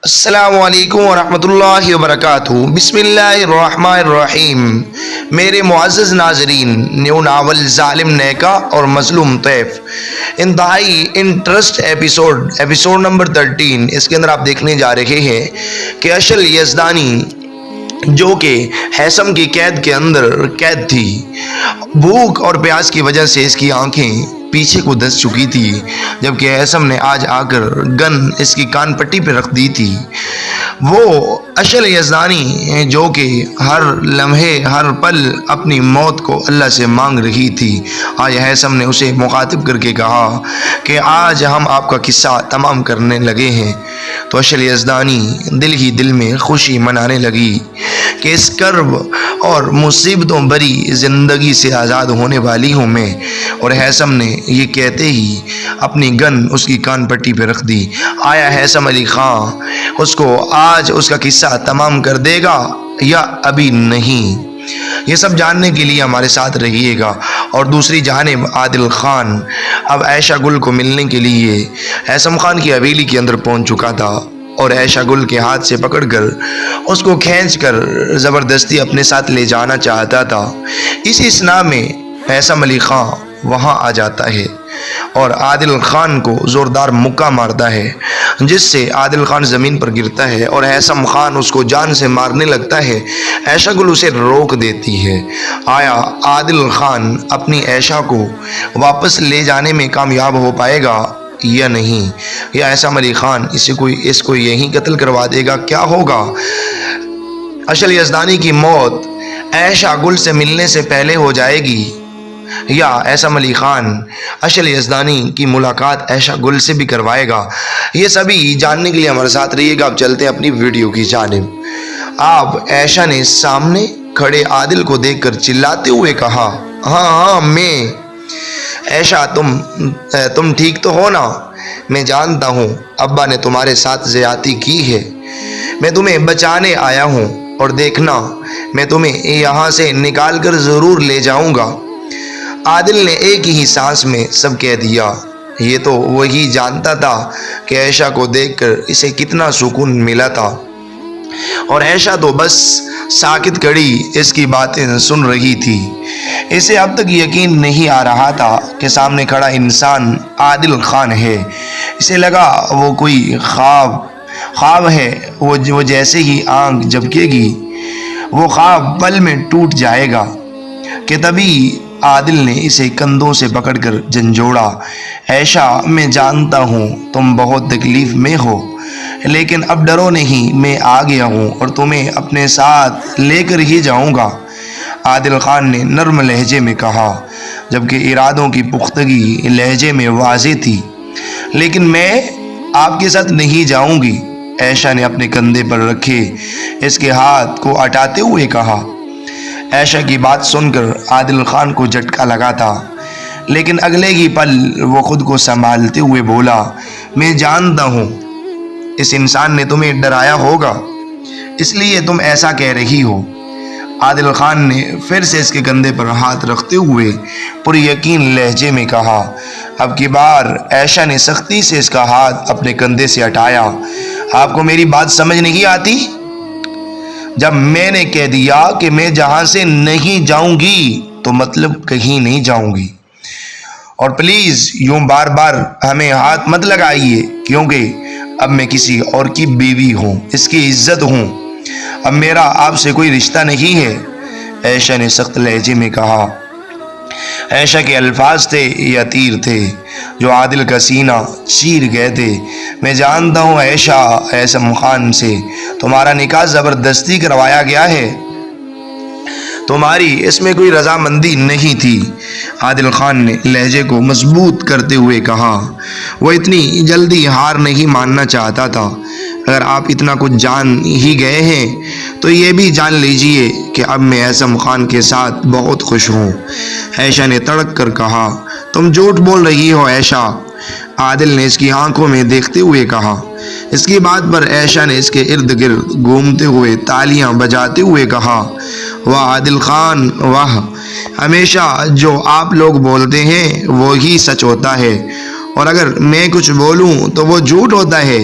السلام علیکم ورحمۃ اللہ وبرکاتہ۔ بسم اللہ الرحمن الرحیم۔ میرے معزز ناظرین، نیو ناول ظالم نیکا اور مظلوم طیف انتہائی انٹرسٹ ایپیسوڈ نمبر 13، اس کے اندر آپ دیکھنے جا رہے ہیں کہ اشل یزدانی جو کہ ہیثم کی قید کے اندر قید تھی، بھوک اور پیاس کی وجہ سے اس کی آنکھیں پیچھے کو دھس چکی تھی، جبکہ ہیثم نے آج آ کر گن اس کی کان پٹی پہ رکھ دی تھی۔ وہ اشل یزدانی جو کہ ہر لمحے ہر پل اپنی موت کو اللہ سے مانگ رہی تھی، آج ہیثم نے اسے مخاطب کر کے کہا کہ آج ہم آپ کا قصہ تمام کرنے لگے ہیں۔ تو اشل یزدانی دل ہی دل میں خوشی منانے لگی کہ اس کرب اور مصیبتوں بری زندگی سے آزاد ہونے والی ہوں میں، اور ہیثم نے یہ کہتے ہی اپنی گن اس کی کان پٹی پہ رکھ دی۔ آیا ہیثم علی خان اس کو آج اس کا قصہ تمام کر دے گا یا ابھی نہیں؟ یہ سب جاننے کے لیے ہمارے ساتھ رہیے گا۔ اور دوسری جانب عادل خان اب عائشہ گل کو ملنے کے لیے ہیثم خان کی حویلی کے اندر پہنچ چکا تھا، اور عائشہ گل کے ہاتھ سے پکڑ کر اس کو کھینچ کر زبردستی اپنے ساتھ لے جانا چاہتا تھا۔ اسی اسنا میں ہیثم علی خان وہاں آ جاتا ہے اور عادل خان کو زوردار مکہ مارتا ہے، جس سے عادل خان زمین پر گرتا ہے اور ہیثم خان اس کو جان سے مارنے لگتا ہے۔ عائشہ گل اسے روک دیتی ہے۔ آیا عادل خان اپنی عائشہ کو واپس لے جانے میں کامیاب ہو پائے گا یا نہیں، یا ہیثم علی خان اس کو یہیں قتل کروا دے گا؟ کیا ہوگا؟ اشل یزدانی کی موت عائشہ گل سے ملنے سے پہلے ہو جائے گی، یا ہیثم علی خان اشل یزدانی کی ملاقات عائشہ گل سے بھی کروائے گا؟ یہ سبھی جاننے کے لیے ہمارے ساتھ رہیے گا۔ اب چلتے ہیں اپنی ویڈیو کی جانب۔ آپ عائشہ نے سامنے کھڑے عادل کو دیکھ کر چلاتے ہوئے کہا، ہاں میں۔ عائشہ تم ٹھیک تو ہو نا؟ میں جانتا ہوں ابا نے تمہارے ساتھ زیادتی کی ہے، میں تمہیں بچانے آیا ہوں، اور دیکھنا میں تمہیں یہاں سے نکال کر ضرور لے جاؤں گا۔ عادل نے ایک ہی سانس میں سب کہہ دیا۔ یہ تو وہی جانتا تھا کہ عائشہ کو دیکھ کر اسے کتنا سکون ملا تھا، اور عائشہ تو بس ساکت کھڑی اس کی باتیں سن رہی تھی۔ اسے اب تک یقین نہیں آ رہا تھا کہ سامنے کھڑا انسان عادل خان ہے۔ اسے لگا وہ کوئی خواب ہے، وہ جیسے ہی آنکھ جھپکے گی وہ خواب پل میں ٹوٹ جائے گا کہ تبھی عادل نے اسے کندھوں سے پکڑ کر جھنجھوڑا۔ عائشہ میں جانتا ہوں تم بہت تکلیف میں ہو، لیکن اب ڈرو نہیں، میں آ گیا ہوں اور تمہیں اپنے ساتھ لے کر ہی جاؤں گا، عادل خان نے نرم لہجے میں کہا، جبکہ ارادوں کی پختگی لہجے میں واضح تھی۔ لیکن میں آپ کے ساتھ نہیں جاؤں گی، عائشہ نے اپنے کندھے پر رکھے اس کے ہاتھ کو ہٹاتے ہوئے کہا۔ عائشہ کی بات سن کر عادل خان کو جھٹکا لگا تھا، لیکن اگلے ہی پل وہ خود کو سنبھالتے ہوئے بولا، میں جانتا ہوں اس انسان نے تمہیں ڈرایا ہوگا، اس لیے تم ایسا کہہ رہی ہو۔ عادل خان نے پھر سے اس کے کندھے پر ہاتھ رکھتے ہوئے پر یقین لہجے میں کہا۔ اب کی بار عائشہ نے سختی سے اس کا ہاتھ اپنے کندھے سے ہٹایا۔ آپ کو میری بات سمجھ نہیں آتی؟ جب میں نے کہہ دیا کہ میں جہاں سے نہیں جاؤں گی تو مطلب کہیں نہیں جاؤں گی، اور پلیز یوں بار بار ہمیں ہاتھ مت لگائیے، کیونکہ اب میں کسی اور کی بیوی ہوں، اس کی عزت ہوں، اب میرا آپ سے کوئی رشتہ نہیں ہے، عائشہ نے سخت لہجے میں کہا۔ عائشہ کے الفاظ تھے یا تیر تھے جو عادل کا سینہ چیر گئے تھے۔ میں جانتا ہوں عائشہ، ہیثم خان سے تمہارا نکاح زبردستی کروایا گیا ہے، تمہاری اس میں کوئی رضامندی نہیں تھی، عادل خان نے لہجے کو مضبوط کرتے ہوئے کہا۔ وہ اتنی جلدی ہار نہیں ماننا چاہتا تھا۔ اگر آپ اتنا کچھ جان ہی گئے ہیں تو یہ بھی جان لیجئے کہ اب میں ہیثم خان کے ساتھ بہت خوش ہوں، عائشہ نے تڑک کر کہا۔ تم جھوٹ بول رہی ہو عائشہ، عادل نے اس کی آنکھوں میں دیکھتے ہوئے کہا۔ اس کی بات پر عائشہ نے اس کے ارد گرد گھومتے ہوئے تالیاں بجاتے ہوئے کہا، واہ عادل خان واہ، ہمیشہ جو آپ لوگ بولتے ہیں وہی سچ ہوتا ہے، اور اگر میں کچھ بولوں تو وہ جھوٹ ہوتا ہے۔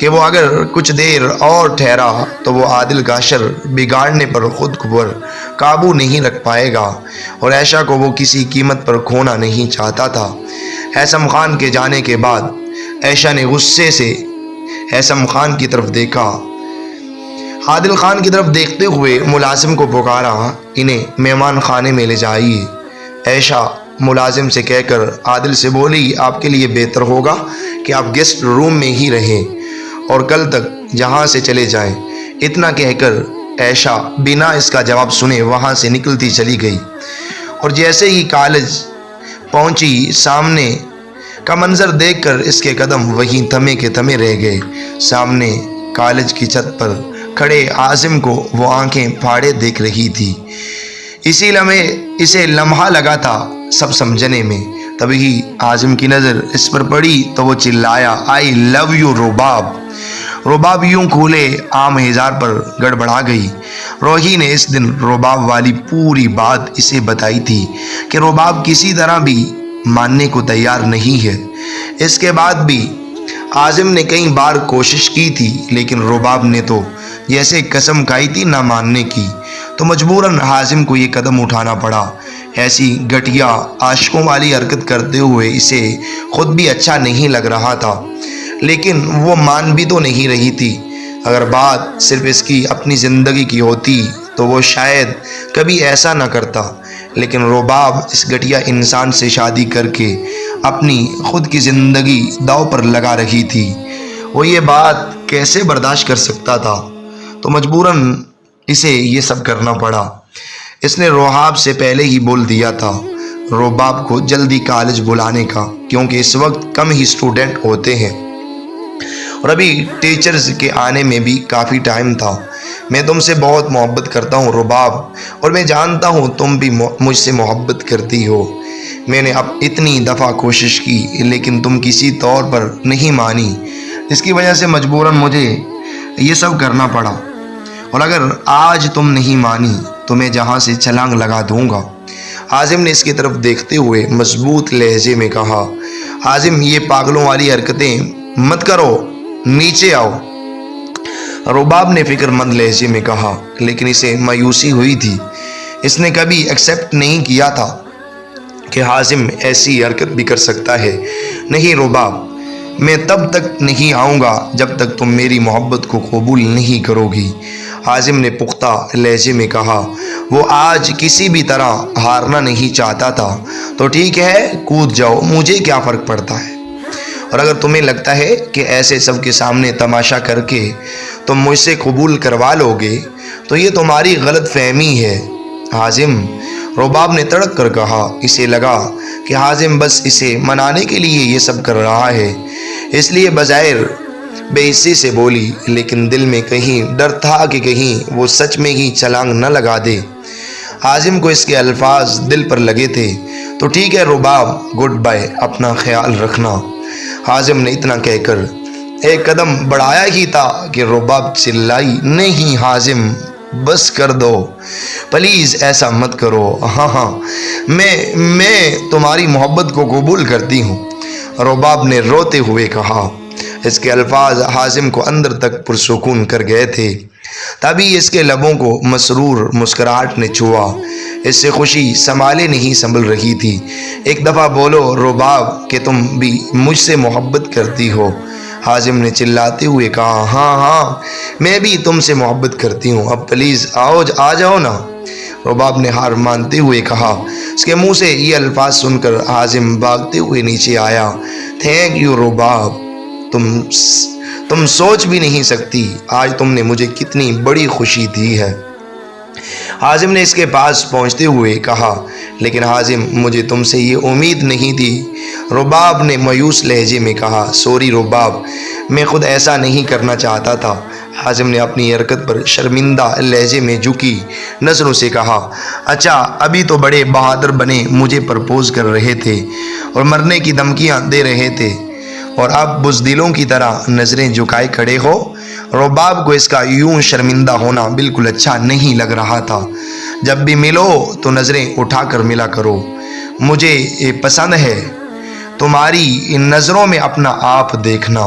کہ وہ اگر کچھ دیر اور ٹھہرا تو وہ عادل کا شر بگاڑنے پر خود کو پر قابو نہیں رکھ پائے گا، اور عائشہ کو وہ کسی قیمت پر کھونا نہیں چاہتا تھا۔ ہیثم خان کے جانے کے بعد عائشہ نے غصے سے ہیثم خان کی طرف دیکھا۔ عادل خان کی طرف دیکھتے ہوئے ملازم کو پکارا، انہیں مہمان خانے میں لے جائیے۔ عائشہ ملازم سے کہہ کر عادل سے بولی، آپ کے لیے بہتر ہوگا کہ آپ گیسٹ روم میں ہی رہیں اور کل تک جہاں سے چلے جائیں۔ اتنا کہہ کر عائشہ بنا اس کا جواب سنے وہاں سے نکلتی چلی گئی، اور جیسے ہی کالج پہنچی سامنے کا منظر دیکھ کر اس کے قدم وہیں تھمے کے تھمے رہ گئے۔ سامنے کالج کی چھت پر کھڑے عازم کو وہ آنکھیں پھاڑے دیکھ رہی تھی۔ اسی لمحے اسے لمحہ لگا تھا سب سمجھنے میں۔ تبھی عازم کی نظر اس پر پڑی تو وہ چلایا، آئی لو یو رباب۔ رباب یوں کھولے عام ہزار پر گڑبڑا گئی۔ روحی نے اس دن رباب والی پوری بات اسے بتائی تھی کہ رباب کسی طرح بھی ماننے کو تیار نہیں ہے۔ اس کے بعد بھی عازم نے کئی بار کوشش کی تھی، لیکن رباب نے تو جیسے قسم کھائی تھی نہ ماننے کی، تو مجبوراً عازم کو یہ قدم اٹھانا پڑا۔ ایسی گھٹیا عاشقوں والی حرکت کرتے ہوئے اسے خود بھی اچھا نہیں لگ رہا تھا، لیکن وہ مان بھی تو نہیں رہی تھی۔ اگر بات صرف اس کی اپنی زندگی کی ہوتی تو وہ شاید کبھی ایسا نہ کرتا، لیکن رباب اس گھٹیا انسان سے شادی کر کے اپنی خود کی زندگی داؤ پر لگا رہی تھی۔ وہ یہ بات کیسے برداشت کر سکتا تھا؟ تو مجبوراً اسے یہ سب کرنا پڑا۔ اس نے رباب سے پہلے ہی بول دیا تھا رباب کو جلدی کالج بلانے کا، کیونکہ اس وقت کم ہی اسٹوڈنٹ ہوتے ہیں اور ابھی ٹیچرز کے آنے میں بھی کافی ٹائم تھا۔ میں تم سے بہت محبت کرتا ہوں رباب، اور میں جانتا ہوں تم بھی مجھ سے محبت کرتی ہو۔ میں نے اب اتنی دفعہ کوشش کی لیکن تم کسی طور پر نہیں مانی، اس کی وجہ سے مجبوراً مجھے یہ سب کرنا پڑا، اور اگر آج تم نہیں مانی تو میں جہاں سے چھلانگ لگا دوں گا۔ عازم نے اس کی طرف دیکھتے ہوئے مضبوط لہجے میں کہا، عازم یہ پاگلوں والی حرکتیں مت کرو، نیچے آؤ۔ رباب نے فکر مند لہجے میں کہا، لیکن اسے مایوسی ہوئی تھی۔ اس نے کبھی ایکسیپٹ نہیں کیا تھا کہ عازم ایسی حرکت بھی کر سکتا ہے۔ نہیں رباب، میں تب تک نہیں آؤں گا جب تک تم میری محبت کو قبول نہیں کرو گی۔ عازم نے پختہ لہجے میں کہا، وہ آج کسی بھی طرح ہارنا نہیں چاہتا تھا، تو ٹھیک ہے کود جاؤ، مجھے کیا فرق پڑتا ہے، اور اگر تمہیں لگتا ہے کہ ایسے سب کے سامنے تماشا کر کے تم مجھ سے قبول کروا لو گے تو یہ تمہاری غلط فہمی ہے۔ عازم، رباب نے تڑک کر کہا۔ اسے لگا کہ عازم بس اسے منانے کے لیے یہ سب کر رہا ہے، اس لیے بظاہر بے حسی سے بولی، لیکن دل میں کہیں ڈر تھا کہ کہیں وہ سچ میں ہی چھلانگ نہ لگا دے۔ عازم کو اس کے الفاظ دل پر لگے تھے۔ تو ٹھیک ہے رباب، گڈ بائے، اپنا خیال رکھنا۔ عازم نے اتنا کہہ کر ایک قدم بڑھایا ہی تھا کہ رباب چلائی، نہیں عازم، بس کر دو، پلیز ایسا مت کرو۔ ہاں میں تمہاری محبت کو قبول کرتی ہوں، رباب نے روتے ہوئے کہا۔ اس کے الفاظ عازم کو اندر تک پرسکون کر گئے تھے۔ تبھی اس کے لبوں کو مسرور مسکراہٹ نے چھوا، اس سے خوشی سنبھالے نہیں سنبھل رہی تھی۔ ایک دفعہ بولو رباب کہ تم بھی مجھ سے محبت کرتی ہو۔ عازم نے چلاتے ہوئے کہا، ہاں میں بھی تم سے محبت کرتی ہوں، اب پلیز آ جاؤ نا۔ رباب نے ہار مانتے ہوئے کہا۔ اس کے منہ سے یہ الفاظ سن کر عازم بھاگتے ہوئے نیچے آیا۔ تھینک یو رباب، تم سوچ بھی نہیں سکتی آج تم نے مجھے کتنی بڑی خوشی دی ہے۔ عازم نے اس کے پاس پہنچتے ہوئے کہا، لیکن عازم مجھے تم سے یہ امید نہیں تھی، رباب نے مایوس لہجے میں کہا۔ سوری رباب، میں خود ایسا نہیں کرنا چاہتا تھا۔ عازم نے اپنی حرکت پر شرمندہ لہجے میں جھکی نظروں سے کہا، اچھا ابھی تو بڑے بہادر بنے مجھے پرپوز کر رہے تھے اور مرنے کی دھمکیاں دے رہے تھے، اور اب بزدلوں کی طرح نظریں جھکائے کھڑے ہو۔ رباب کو اس کا یوں شرمندہ ہونا بالکل اچھا نہیں لگ رہا تھا۔ جب بھی ملو تو نظریں اٹھا کر ملا کرو، مجھے پسند ہے تمہاری ان نظروں میں اپنا آپ دیکھنا۔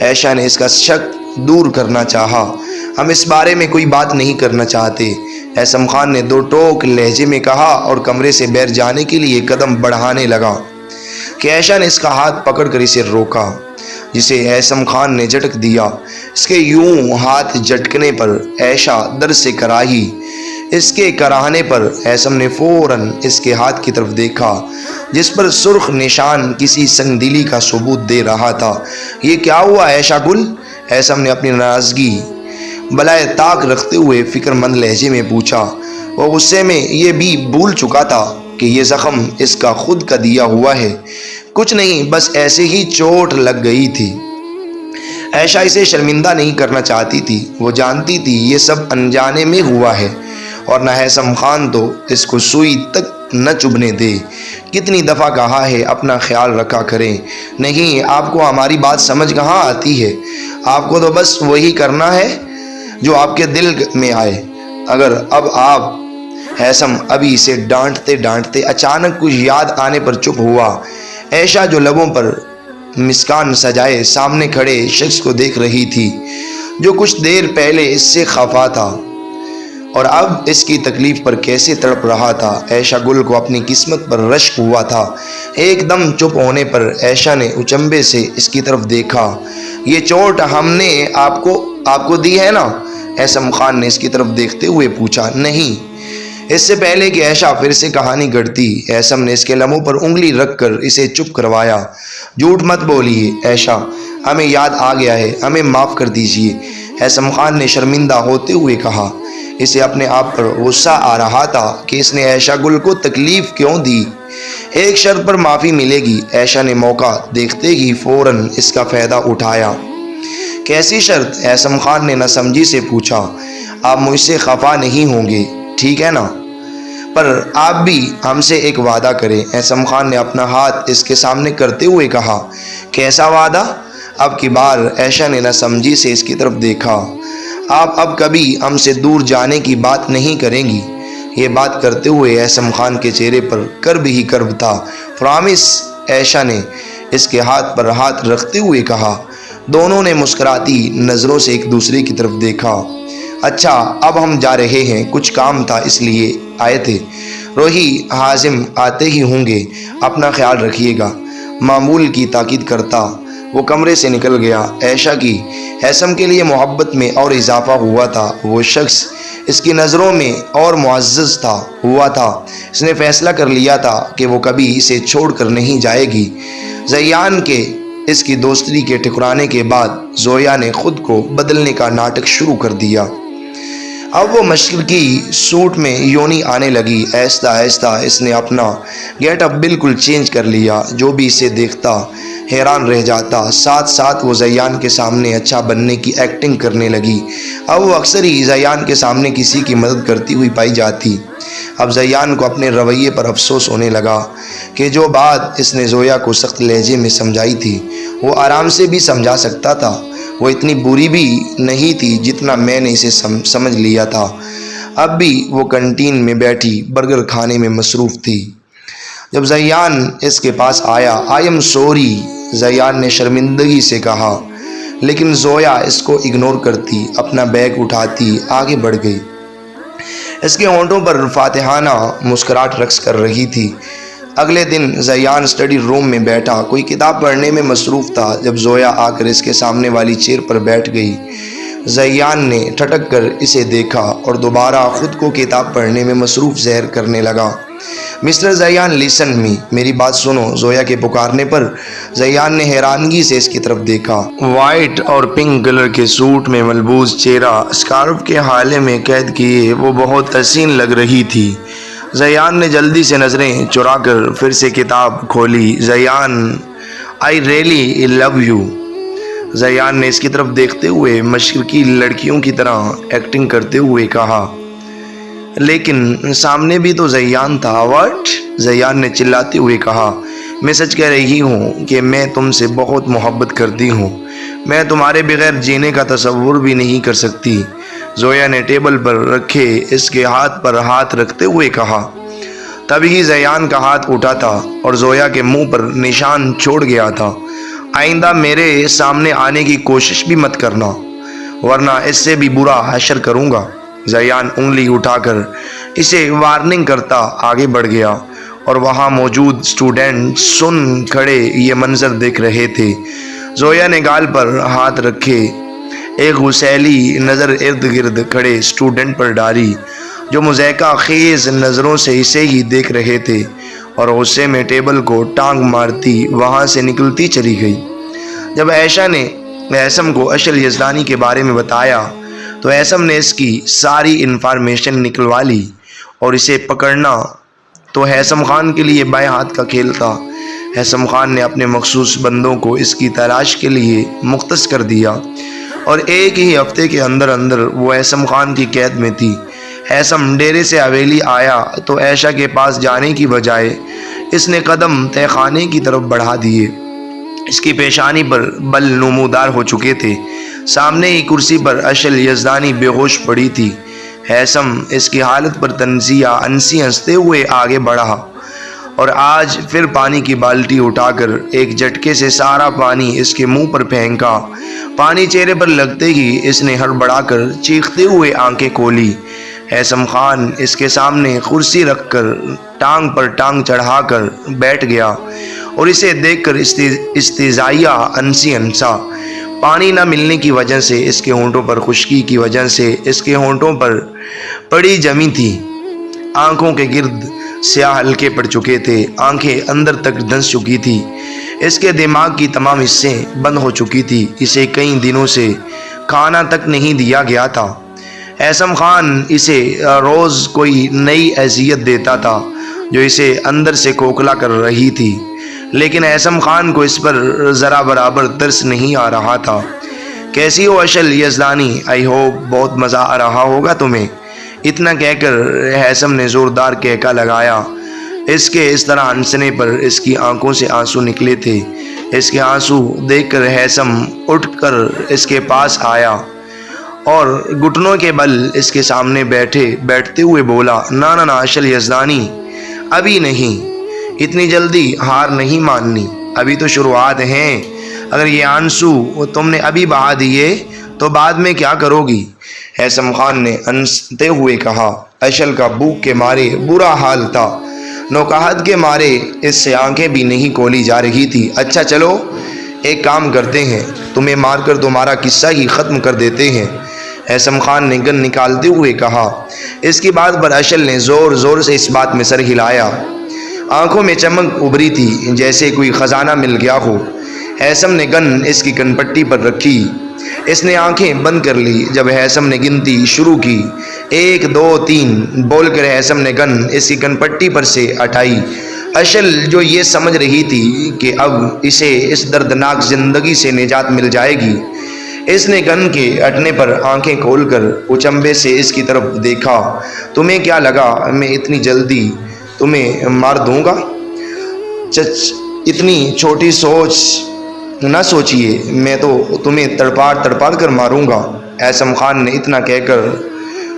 عائشہ نے اس کا شک دور کرنا چاہا۔ ہم اس بارے میں کوئی بات نہیں کرنا چاہتے، اعظم خان نے دو ٹوک لہجے میں کہا اور کمرے سے باہر جانے کے لیے قدم بڑھانے لگا کہ عائشہ نے اس کا ہاتھ پکڑ کر اسے روکا، جسے اعظم خان نے جھٹک دیا۔ اس کے یوں ہاتھ جھٹکنے پر عائشہ در سے کراہی۔ اس کے کراہنے پر اعظم نے فوراً اس کے ہاتھ کی طرف دیکھا جس پر سرخ نشان کسی سنگ دلی کا ثبوت دے رہا تھا۔ یہ کیا ہوا عائشہ گل؟ اعظم نے اپنی ناراضگی بالائے طاق رکھتے ہوئے فکر مند لہجے میں پوچھا۔ وہ غصے میں یہ بھی بھول چکا تھا کہ یہ زخم اس کا خود کا دیا ہوا ہے۔ کچھ نہیں، بس ایسے ہی چوٹ لگ گئی تھی۔ عائشہ اسے شرمندہ نہیں کرنا چاہتی تھی، وہ جانتی تھی یہ سب انجانے میں ہوا ہے، اور نہ اعظم خان تو اس کو سوئی تک نہ چبھنے دے۔ کتنی دفعہ کہا ہے اپنا خیال رکھا کریں۔ نہیں، آپ کو ہماری بات سمجھ کہاں آتی ہے؟ آپ کو تو بس وہی کرنا ہے جو آپ کے دل میں آئے۔ اگر اب آپ اعظم ابھی اسے ڈانٹتے ڈانٹتے اچانک کچھ یاد آنے پر چپ ہوا۔ عائشہ جو لبوں پر مسکان سجائے سامنے کھڑے شخص کو دیکھ رہی تھی جو کچھ دیر پہلے اس سے خفا تھا اور اب اس کی تکلیف پر کیسے تڑپ رہا تھا۔ عائشہ گل کو اپنی قسمت پر رشک ہوا تھا۔ ایک دم چپ ہونے پر عائشہ نے اچنبے سے اس کی طرف دیکھا۔ یہ چوٹ ہم نے آپ کو دی ہے نا؟ اعظم خان نے اس کی طرف دیکھتے ہوئے پوچھا۔ نہیں۔ اس سے پہلے کہ عائشہ پھر سے کہانی گڑھتی، اعظم نے اس کے لبوں پر انگلی رکھ کر اسے چپ کروایا۔ جھوٹ مت بولیے عائشہ، ہمیں یاد آ گیا ہے، ہمیں معاف کر دیجیے، اعظم خان نے شرمندہ ہوتے ہوئے کہا۔ اسے اپنے آپ پر غصہ آ رہا تھا کہ اس نے عائشہ گل کو تکلیف کیوں دی۔ ایک شرط پر معافی ملے گی۔ عائشہ نے موقع دیکھتے ہی فوراً اس کا فائدہ اٹھایا۔ کیسی شرط؟ اعظم خان نے نہ سمجھی سے پوچھا۔ آپ مجھ سے خفا نہیں ہوں گے، ٹھیک ہے نا؟ پر آپ بھی ہم سے ایک وعدہ کریں۔ اعظم خان نے اپنا ہاتھ اس کے سامنے کرتے ہوئے کہا۔ کیسا وعدہ؟ اب کی بار عائشہ نے نہ سمجھی سے اس کی طرف دیکھا۔ آپ اب کبھی ہم سے دور جانے کی بات نہیں کریں گی؟ یہ بات کرتے ہوئے اعظم خان کے چہرے پر کرب ہی کرب تھا۔ پرامس، عائشہ نے اس کے ہاتھ پر ہاتھ رکھتے ہوئے کہا۔ دونوں نے مسکراتی نظروں سے ایک دوسرے کی طرف دیکھا۔ اچھا، اب ہم جا رہے ہیں، کچھ کام تھا اس لیے آئے تھے۔ روحی حازم آتے ہی ہوں گے، اپنا خیال رکھیے گا۔ معمول کی تاکید کرتا وہ کمرے سے نکل گیا۔ عائشہ کی اعظم کے لیے محبت میں اور اضافہ ہوا تھا۔ وہ شخص اس کی نظروں میں اور معزز ہوا تھا۔ اس نے فیصلہ کر لیا تھا کہ وہ کبھی اسے چھوڑ کر نہیں جائے گی۔ زیان کے اس کی دوستی کے ٹکرانے کے بعد زویا نے خود کو بدلنے کا ناٹک شروع کر دیا۔ اب وہ مشرقی سوٹ میں یونی آنے لگی۔ آہستہ آہستہ اس نے اپنا گیٹ اپ بالکل چینج کر لیا۔ جو بھی اسے دیکھتا حیران رہ جاتا۔ ساتھ ساتھ وہ زیان کے سامنے اچھا بننے کی ایکٹنگ کرنے لگی۔ اب وہ اکثر ہی زیان کے سامنے کسی کی مدد کرتی ہوئی پائی جاتی۔ اب زیان کو اپنے رویے پر افسوس ہونے لگا کہ جو بات اس نے زویا کو سخت لہجے میں سمجھائی تھی وہ آرام سے بھی سمجھا سکتا تھا۔ وہ اتنی بری بھی نہیں تھی جتنا میں نے اسے سمجھ لیا تھا۔ اب بھی وہ کنٹین میں بیٹھی برگر کھانے میں مصروف تھی۔ جب زیان اس کے پاس آیا، آئی ایم سوری، زیان نے شرمندگی سے کہا، لیکن زویا اس کو اگنور کرتی اپنا بیگ اٹھاتی آگے بڑھ گئی۔ اس کے ہونٹوں پر فاتحانہ مسکراہٹ رقص کر رہی تھی۔ اگلے دن زیان اسٹڈی روم میں بیٹھا کوئی کتاب پڑھنے میں مصروف تھا جب زویا آ کر اس کے سامنے والی چیئر پر بیٹھ گئی۔ زیان نے ٹھٹک کر اسے دیکھا اور دوبارہ خود کو کتاب پڑھنے میں مصروف ظاہر کرنے لگا۔ مسٹر زیان لیسن می، میری بات سنو۔ زویا کے پکارنے پر زیان نے حیرانگی سے اس کی طرف دیکھا۔ وائٹ اور پنک کلر کے سوٹ میں ملبوس چہرہ اسکارف کے حالے میں قید کیے وہ بہت حسین لگ رہی تھی۔ زیان نے جلدی سے نظریں چرا کر پھر سے کتاب کھولی۔ Zayan, I really love you. Zayan نے اس کی طرف دیکھتے ہوئے مشرقی لڑکیوں کی طرح ایکٹنگ کرتے ہوئے کہا، لیکن سامنے بھی تو زیان تھا۔ واٹ؟ زیان نے چلاتے ہوئے کہا، میں سچ کہہ رہی ہوں کہ میں تم سے بہت محبت کرتی ہوں۔ میں تمہارے بغیر جینے کا تصور بھی نہیں کر سکتی۔ زویا نے ٹیبل پر رکھے اس کے ہاتھ پر ہاتھ رکھتے ہوئے کہا۔ تبھی زیان کا ہاتھ اٹھا تھا اور زویا کے منہ پر نشان چھوڑ گیا تھا۔ آئندہ میرے سامنے آنے کی کوشش بھی مت کرنا ورنہ اس سے بھی برا حشر کروں گا۔ زیان انگلی اٹھا کر اسے وارننگ کرتا آگے بڑھ گیا اور وہاں موجود اسٹوڈنٹ سن کھڑے یہ منظر دیکھ رہے تھے۔ زویا نے گال پر ہاتھ رکھے ایک غسیلی نظر ارد گرد کھڑے اسٹوڈنٹ پر ڈالی جو مضحکہ خیز نظروں سے اسے ہی دیکھ رہے تھے، اور غصے میں ٹیبل کو ٹانگ مارتی وہاں سے نکلتی چلی گئی۔ جب عائشہ نے ہیثم کو اشل یزدانی کے بارے میں بتایا تو ہیثم نے اس کی ساری انفارمیشن نکلوا لی، اور اسے پکڑنا تو ہیثم خان کے لیے بائیں ہاتھ کا کھیل تھا۔ ہیثم خان نے اپنے مخصوص بندوں کو اس کی تلاش کے لیے مختص کر دیا اور ایک ہی ہفتے کے اندر اندر وہ ہیثم خان کی قید میں تھی۔ ہیثم ڈیرے سے حویلی آیا تو عائشہ کے پاس جانے کی بجائے اس نے قدم تہہ خانے کی طرف بڑھا دیے۔ اس کی پیشانی پر بل نمودار ہو چکے تھے۔ سامنے ہی کرسی پر اشل یزدانی بے ہوش پڑی تھی۔ ہیثم اس کی حالت پر تنزیہ انسی ہنستے ہوئے آگے بڑھا اور آج پھر پانی کی بالٹی اٹھا کر ایک جھٹکے سے سارا پانی اس کے منہ پر پھینکا۔ پانی چہرے پر لگتے ہی اس نے ہڑبڑا کر چیختے ہوئے آنکھیں کھولی۔ ہیثم خان اس کے سامنے کرسی رکھ کر ٹانگ پر ٹانگ چڑھا کر بیٹھ گیا اور اسے دیکھ کر استہزائیہ انسی ہنسا۔ پانی نہ ملنے کی وجہ سے اس کے ہونٹوں پر خشکی کی وجہ سے اس کے ہونٹوں پر پڑی جمی تھی، آنکھوں کے گرد سیاہ ہلکے پڑ چکے تھے، آنکھیں اندر تک دھنس چکی تھی، اس کے دماغ کی تمام حصے بند ہو چکی تھی، اسے کئی دنوں سے کھانا تک نہیں دیا گیا تھا۔ ہیثم خان اسے روز کوئی نئی اذیت دیتا تھا جو اسے اندر سے کھوکھلا کر رہی تھی، لیکن ہیثم خان کو اس پر ذرا برابر ترس نہیں آ رہا تھا۔ کیسی ہو اشل یزدانی؟ آئی ہوپ بہت مزہ آ رہا ہوگا تمہیں۔ اتنا کہہ کر ہیثم نے زوردار کہکا لگایا۔ اس کے اس طرح ہنسنے پر اس کی آنکھوں سے آنسو نکلے تھے۔ اس کے آنسو دیکھ کر ہیثم اٹھ کر اس کے پاس آیا اور گھٹنوں کے بل اس کے سامنے بیٹھتے ہوئے بولا، نا نا نا اشل یزدانی، ابھی نہیں، اتنی جلدی ہار نہیں ماننی، ابھی تو شروعات ہیں۔ اگر یہ آنسو تم نے ابھی بہا دیے تو بعد میں کیا کرو گی؟ ہیثم خان نے ہنستے ہوئے کہا۔ اشل کا بھوک کے مارے برا حال تھا، نوکاہت کے مارے اس سے آنکھیں بھی نہیں کھولی جا رہی تھی۔ اچھا چلو ایک کام کرتے ہیں، تمہیں مار کر تمہارا قصہ ہی ختم کر دیتے ہیں، ہیثم خان نے گن نکالتے ہوئے کہا۔ اس کی بات پر اشل نے زور زور سے اس بات میں سر ہلایا۔ آنکھوں میں چمک ابھری تھی جیسے کوئی خزانہ مل گیا ہو۔ ہیثم نے گن اس کی کن پٹی پر رکھی، اس نے آنکھیں بند کر لی۔ جب ہیثم نے گنتی شروع کی، 1 2 3 بول کر ہیثم نے گن اس کی کن پٹی پر سے ہٹائی۔ اشل جو یہ سمجھ رہی تھی کہ اب اسے اس دردناک زندگی سے نجات مل جائے گی، اس نے گن کے ہٹنے پر آنکھیں کھول کر اچنبے سے اس کی طرف دیکھا۔ تمہیں کیا لگا میں اتنی جلدی تمہیں مار دوں گا؟ اتنی چھوٹی سوچ نہ سوچیے، میں تو تمہیں تڑپاڑ کر ماروں گا۔ ہیثم خان نے اتنا کہہ کر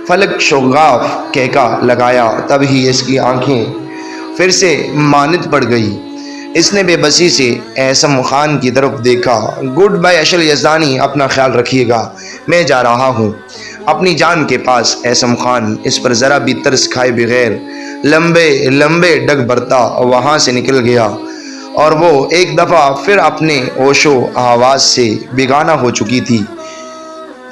فلک شگاف کہکا لگایا۔ تب ہی اس کی آنکھیں پھر سے مانت پڑ گئی۔ اس نے بے بسی سے ہیثم خان کی طرف دیکھا۔ گڈ بائی اشل یزدانی، اپنا خیال رکھیے گا، میں جا رہا ہوں اپنی جان کے پاس۔ ہیثم خان اس پر ذرا بھی ترس کھائے بغیر لمبے ڈگ برتا وہاں سے نکل گیا اور وہ ایک دفعہ پھر اپنے ہوش و حواس سے بیگانہ ہو چکی تھی۔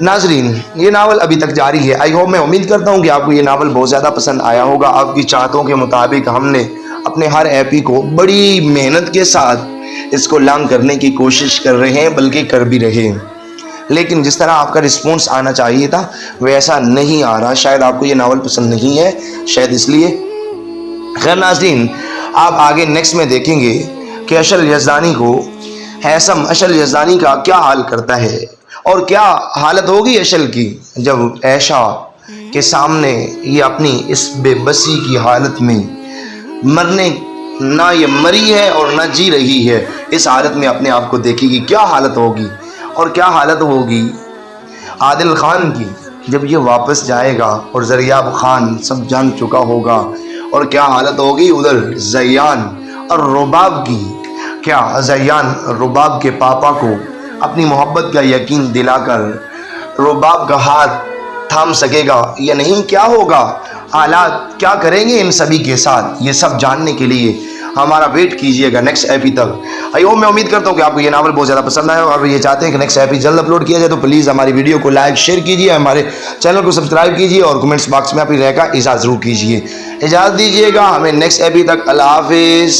ناظرین، یہ ناول ابھی تک جاری ہے۔ آئی ہوپ، میں امید کرتا ہوں کہ آپ کو یہ ناول بہت زیادہ پسند آیا ہوگا۔ آپ کی چاہتوں کے مطابق ہم نے اپنے ہر ایپی کو بڑی محنت کے ساتھ اس کو لانچ کرنے کی کوشش کر رہے ہیں، بلکہ کر بھی رہے ہیں، لیکن جس طرح آپ کا رسپونس آنا چاہیے تھا ویسا نہیں آ رہا۔ شاید آپ کو یہ ناول پسند نہیں ہے، شاید اس لیے۔ خیر ناظرین، آپ آگے نیکسٹ میں دیکھیں گے کہ اشل یزدانی کو ہیثم اشل یزدانی کا کیا حال کرتا ہے اور کیا حالت ہوگی اشل کی جب عائشہ کے سامنے یہ اپنی اس بے بسی کی حالت میں مرنے، نہ یہ مری ہے اور نہ جی رہی ہے، اس حالت میں اپنے آپ کو دیکھے گی، کیا حالت ہوگی۔ اور کیا حالت ہوگی عادل خان کی جب یہ واپس جائے گا اور زریاب خان سب جان چکا ہوگا، اور کیا حالت ہوگی ادھر زیان اور رباب کی کیا زیان رباب کے پاپا کو اپنی محبت کا یقین دلا کر رباب کا ہاتھ تھام سکے گا یا نہیں؟ کیا ہوگا، حالات کیا کریں گے ان سبھی کے ساتھ، یہ سب جاننے کے لیے ہمارا ویٹ کیجئے گا نیکسٹ ایپی تک۔ میں امید کرتا ہوں کہ آپ کو یہ ناول بہت زیادہ پسند آیا، اور یہ چاہتے ہیں کہ نیکسٹ ایپی جلد اپلوڈ کیا جائے تو پلیز ہماری ویڈیو کو لائک شیئر کیجئے، ہمارے چینل کو سبسکرائب کیجئے، اور کمنٹس باکس میں اپنی رائے کا اظہار ضرور کیجئے۔ اجازت دیجئے گا، ہمیں نیکسٹ ایپی تک اللہ حافظ۔